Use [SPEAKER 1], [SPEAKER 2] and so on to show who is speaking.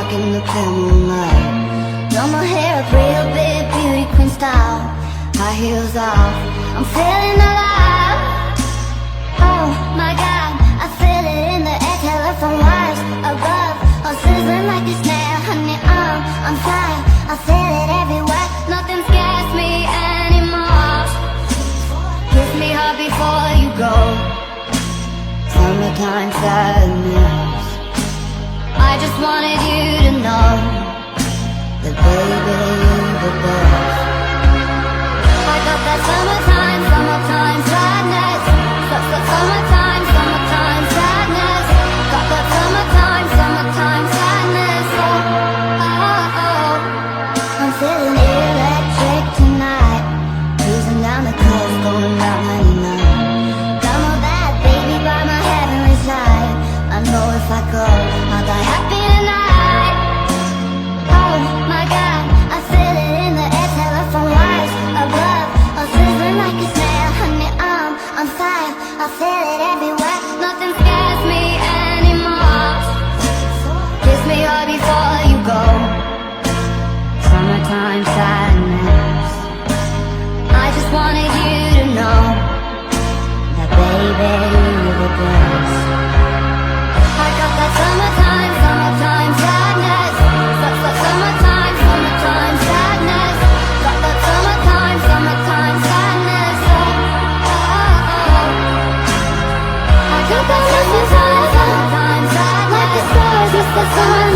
[SPEAKER 1] walk in the pale moonlight. Done my hair up real big, beauty queen style. High heels off, I'm feeling alive. Oh my God, I feel it in the air. Telephone wires above, all sizzling like a snare. Honey, I'm fire, I feel it everywhere. Nothing scares me anymore. Kiss me hard before you go. Summertime sadness. I just wanted you to know that baby, you're the best. I got that summertime, summertime sadness. Summertime, summertime sadness. Got that summertime, summertime sadness. Oh. I'm feeling electric tonight. Cruising down the coast, going down 99. Download that baby by my heavenly side. I know if I go, I'll die happy tonight. Oh my God, I feel it in the air. Telephone wires above, all sizzling like a snare. Honey, I'm fire, I feel it everywhere. Nothing scares me anymore. Kiss me hard before you go. Summertime sadness. I just wanted you to know that baby, you're the best. I got that summertime, summertime sadness. Summertime, summertime sadness. Got that summertime, summertime sadness. Oh. I got that summertime, summertime sadness. Like the stars, it's the summer.